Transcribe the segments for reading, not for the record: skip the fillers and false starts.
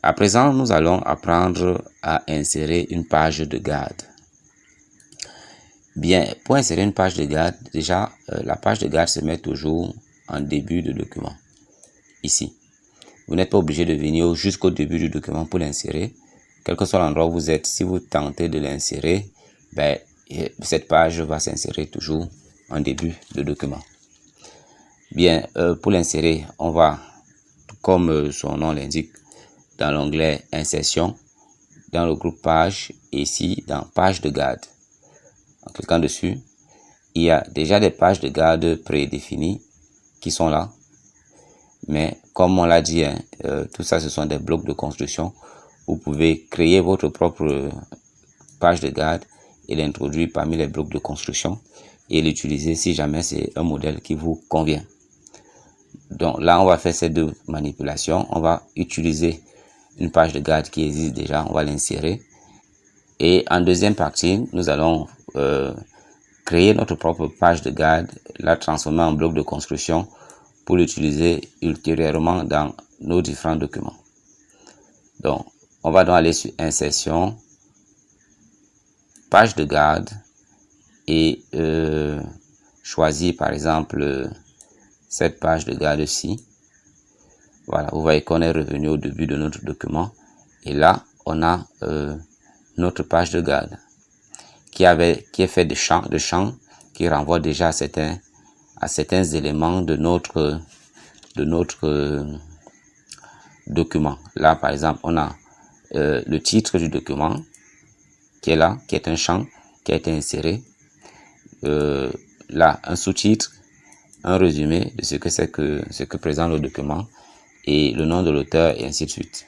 À présent, nous allons apprendre à insérer une page de garde. Bien, pour insérer une page de garde, déjà, la page de garde se met toujours en début de document. Ici. Vous n'êtes pas obligé de venir jusqu'au début du document pour l'insérer. Quel que soit l'endroit où vous êtes, si vous tentez de l'insérer, ben, cette page va s'insérer toujours en début de document. Bien, pour l'insérer, on va, comme son nom l'indique, dans l'onglet Insertion, dans le groupe Page, et ici dans Page de garde. En cliquant dessus, il y a déjà des pages de garde prédéfinies qui sont là. Mais comme on l'a dit, tout ça ce sont des blocs de construction. Vous pouvez créer votre propre page de garde et l'introduire parmi les blocs de construction et l'utiliser si jamais c'est un modèle qui vous convient. Donc là, on va faire ces deux manipulations. On va utiliser une page de garde qui existe déjà. On va l'insérer. Et en deuxième partie, nous allons créer notre propre page de garde, la transformer en bloc de construction pour l'utiliser ultérieurement dans nos différents documents. Donc, on va donc aller sur Insertion, Page de garde et choisir par exemple cette page de garde-ci. Voilà, vous voyez qu'on est revenu au début de notre document et là, on a notre page de garde qui est fait de champs qui renvoient déjà à certains éléments de notre document. Là, par exemple, on a le titre du document qui est là, qui est un champ qui a été inséré. Là, un sous-titre, un résumé de ce que présente le document et le nom de l'auteur et ainsi de suite.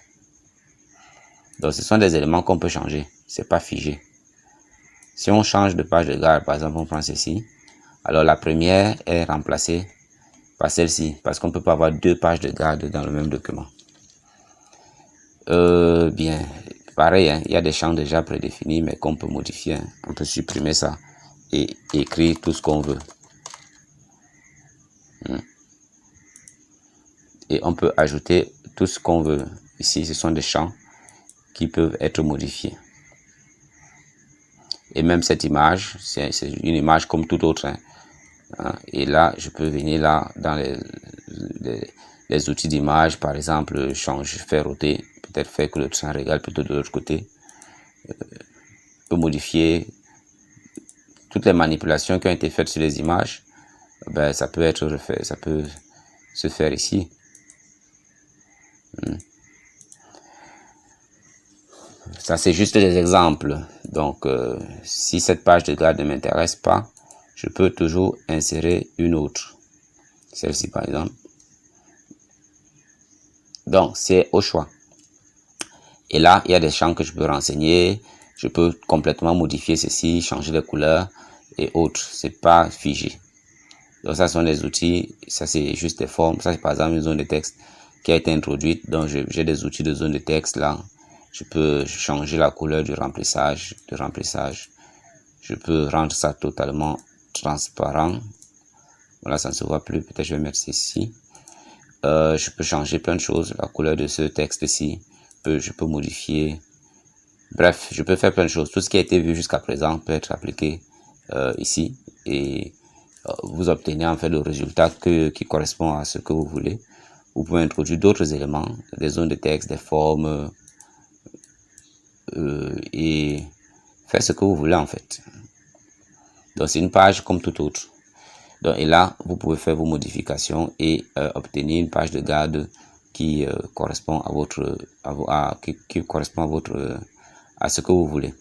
Donc, ce sont des éléments qu'on peut changer. C'est pas figé. Si on change de page de garde, par exemple, on prend ceci. Alors, la première est remplacée par celle-ci parce qu'on ne peut pas avoir deux pages de garde dans le même document. Bien, pareil, hein, il y a des champs déjà prédéfinis, mais qu'on peut modifier. Hein. On peut supprimer ça et écrire tout ce qu'on veut. Et on peut ajouter tout ce qu'on veut. Ici, ce sont des champs qui peuvent être modifiés. Et même cette image, c'est une image comme toute autre. Hein. Et là, je peux venir là dans les outils d'image, par exemple, faire roter, peut-être faire que le train regarde plutôt de l'autre côté. Je peux modifier toutes les manipulations qui ont été faites sur les images. Ben, ça peut être refait, ça peut se faire ici. Ça, c'est juste des exemples. Donc, si cette page de garde ne m'intéresse pas, je peux toujours insérer une autre. Celle-ci, par exemple. Donc, c'est au choix. Et là, il y a des champs que je peux renseigner. Je peux complètement modifier ceci, changer les couleurs et autres. C'est pas figé. Donc, ça sont des outils. Ça, c'est juste des formes. Ça, c'est par exemple une zone de texte qui a été introduite. Donc, j'ai des outils de zone de texte là. Je peux changer la couleur du remplissage. Je peux rendre ça totalement transparent. Voilà, ça ne se voit plus. Peut-être je vais mettre ceci. Je peux changer plein de choses. La couleur de ce texte-ci, je peux modifier. Bref, je peux faire plein de choses. Tout ce qui a été vu jusqu'à présent peut être appliqué ici. Et vous obtenez en fait le résultat qui correspond à ce que vous voulez. Vous pouvez introduire d'autres éléments, des zones de texte, des formes, et faire ce que vous voulez en fait. Donc c'est une page comme toute autre. Donc, et là, vous pouvez faire vos modifications et obtenir une page de garde qui correspond à votre qui correspond à ce que vous voulez.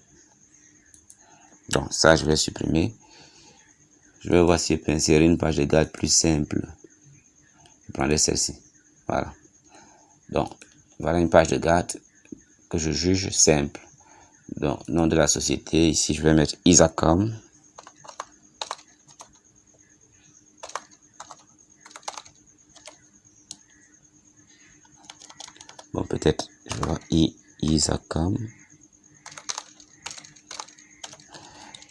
Donc ça, je vais supprimer. Je vais voir si je peux insérer une page de garde plus simple. Je prendrai celle-ci. Voilà. Donc, voilà une page de garde que je juge simple. Donc, nom de la société, ici, je vais mettre Isacom. Bon, peut-être, je vais voir Isacom.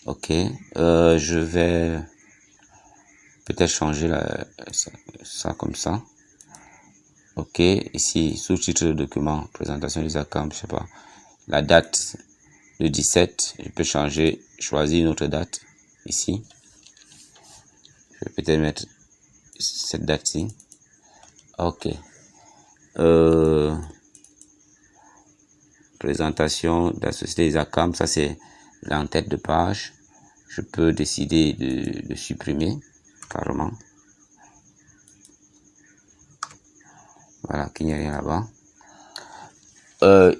Ok, je vais peut-être changer ça comme ça. Ok, ici, sous-titre de document, présentation des ACAM, je sais pas. La date, le 17, je peux changer, choisir une autre date, ici. Je vais peut-être mettre cette date-ci. Ok. Présentation de la société des ACAM, ça c'est l'en-tête de page. Je peux décider de supprimer, carrément. Voilà, qu'il n'y a rien là-bas.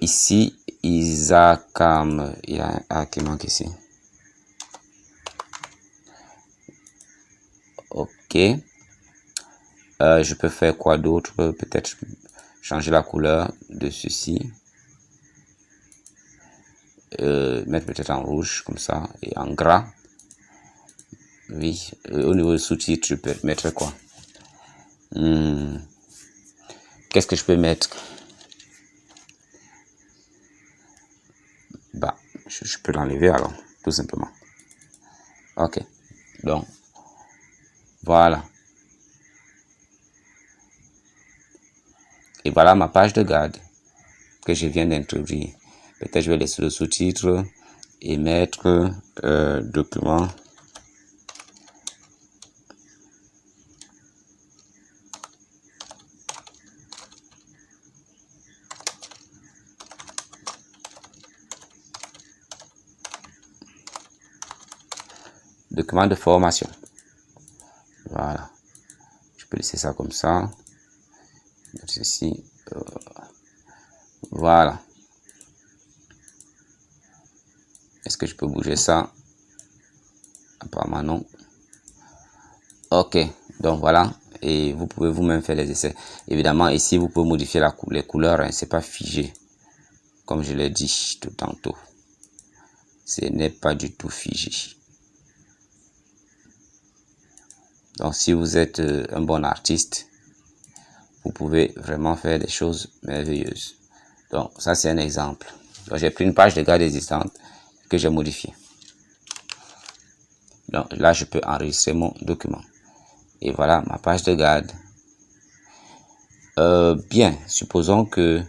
Ici, Isacam, il y a un A qui manque ici. Ok. Je peux faire quoi d'autre? Peut-être changer la couleur de ceci. Mettre peut-être en rouge, comme ça, et en gras. Oui. Au niveau du sous-titre, je peux mettre quoi? Qu'est-ce que je peux mettre? Bah, je peux l'enlever alors, tout simplement. Ok. Donc, voilà. Et voilà ma page de garde que je viens d'introduire. Peut-être je vais laisser le sous-titre et mettre document. Document de formation. Voilà. Je peux laisser ça comme ça. Ceci. Voilà. Est-ce que je peux bouger ça? Apparemment non. Ok. Donc voilà. Et vous pouvez vous-même faire les essais. Évidemment, ici, vous pouvez modifier les couleurs. Hein. C'est pas figé. Comme je l'ai dit tout tantôt. Ce n'est pas du tout figé. Donc, si vous êtes un bon artiste, vous pouvez vraiment faire des choses merveilleuses. Donc, ça, c'est un exemple. Donc, j'ai pris une page de garde existante que j'ai modifiée. Donc, là, je peux enregistrer mon document. Et voilà ma page de garde. Bien, supposons que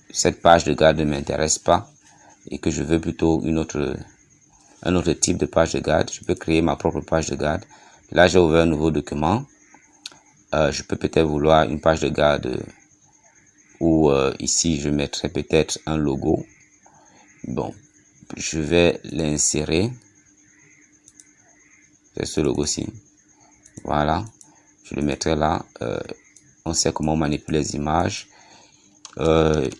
cette page de garde ne m'intéresse pas et que je veux plutôt un autre type de page de garde. Je peux créer ma propre page de garde. Là, j'ai ouvert un nouveau document. Je peux peut-être vouloir une page de garde où ici, je mettrai peut-être un logo. Bon, je vais l'insérer. C'est ce logo-ci. Voilà. Je le mettrai là. On sait comment manipuler les images.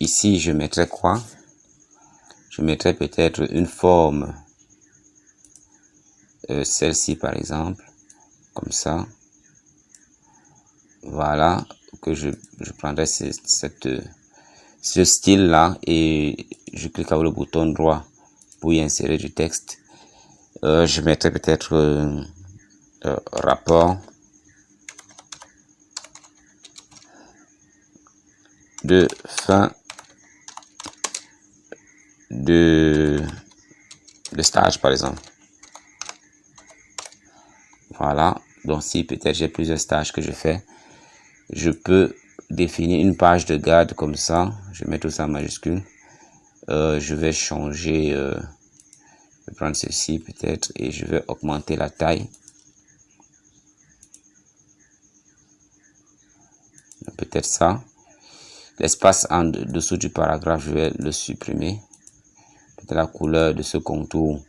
Ici, je mettrai quoi? Je mettrai peut-être une forme. Celle-ci, par exemple. Comme ça. Voilà. Que je prendrai ce style-là et je clique avec le bouton droit pour y insérer du texte. Je mettrai peut-être rapport de fin de stage, par exemple. Voilà. Donc, si peut-être j'ai plusieurs stages que je fais, je peux définir une page de garde comme ça. Je mets tout ça en majuscule. Je vais changer, je vais prendre ceci peut-être et je vais augmenter la taille. Peut-être ça. L'espace en dessous du paragraphe, je vais le supprimer. Peut-être la couleur de ce contour,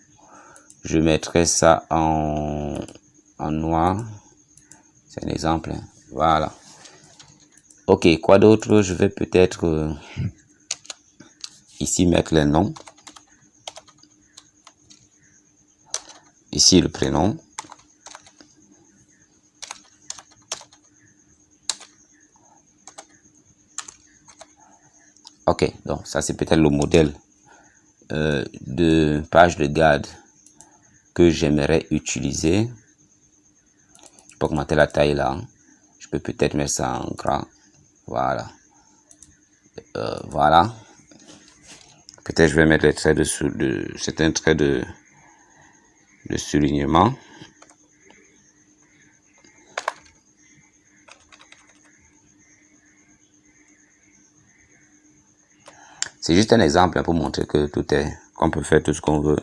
je mettrai ça en noir. C'est un exemple. Hein. Voilà. Ok, quoi d'autre? Je vais peut-être ici mettre les noms. Ici le prénom. Ok, donc ça c'est peut-être le modèle de page de garde que j'aimerais utiliser. Je peux augmenter la taille là. Je peux peut-être mettre ça en gras. Voilà. Voilà. Peut-être je vais mettre les traits c'est un trait de soulignement. C'est juste un exemple pour montrer que qu'on peut faire tout ce qu'on veut.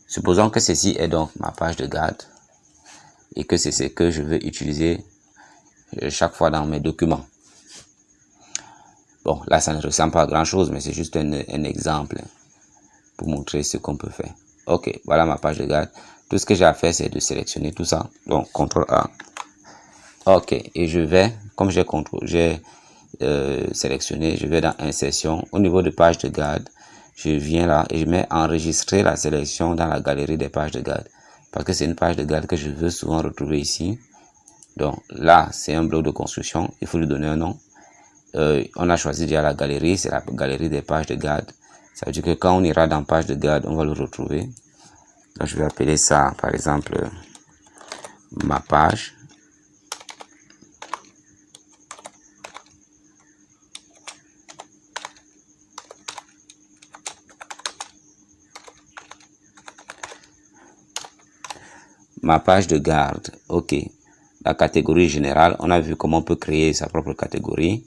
Supposons que ceci est donc ma page de garde et que c'est ce que je veux utiliser chaque fois dans mes documents. Bon, là, ça ne ressemble pas à grand chose, mais c'est juste un exemple pour montrer ce qu'on peut faire. Ok, voilà ma page de garde. Tout ce que j'ai à faire, c'est de sélectionner tout ça. Donc, CTRL A. Ok, et je vais, comme j'ai sélectionné, je vais dans Insertion. Au niveau de page de garde, je viens là et je mets enregistrer la sélection dans la galerie des pages de garde. Parce que c'est une page de garde que je veux souvent retrouver ici. Donc là, c'est un bloc de construction. Il faut lui donner un nom. On a choisi déjà la galerie. C'est la galerie des pages de garde. Ça veut dire que quand on ira dans page de garde, on va le retrouver. Donc, je vais appeler ça, par exemple, ma page. Ma page de garde. Ok. La catégorie générale, on a vu comment on peut créer sa propre catégorie.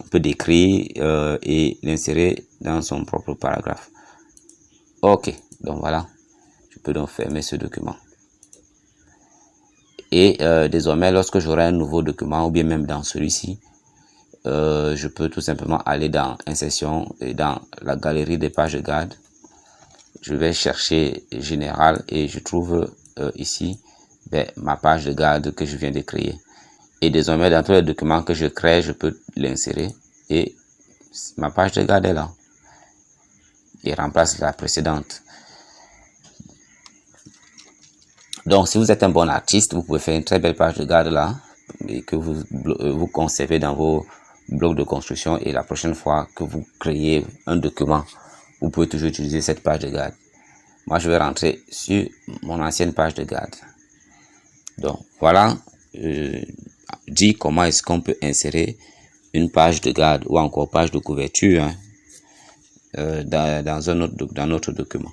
On peut décrire et l'insérer dans son propre paragraphe. Ok. Donc voilà. Je peux donc fermer ce document. Et désormais, lorsque j'aurai un nouveau document, ou bien même dans celui-ci, je peux tout simplement aller dans Insertion et dans la galerie des pages de garde. Je vais chercher Général et je trouve ici ma page de garde que je viens de créer. Et désormais, dans tous les documents que je crée, je peux l'insérer et ma page de garde est là. Et remplace la précédente. Donc, si vous êtes un bon artiste, vous pouvez faire une très belle page de garde là et que vous conservez dans vos blocs de construction. Et la prochaine fois que vous créez un document, vous pouvez toujours utiliser cette page de garde. Moi, je vais rentrer sur mon ancienne page de garde. Donc, voilà dit comment est-ce qu'on peut insérer une page de garde ou encore page de couverture dans notre document.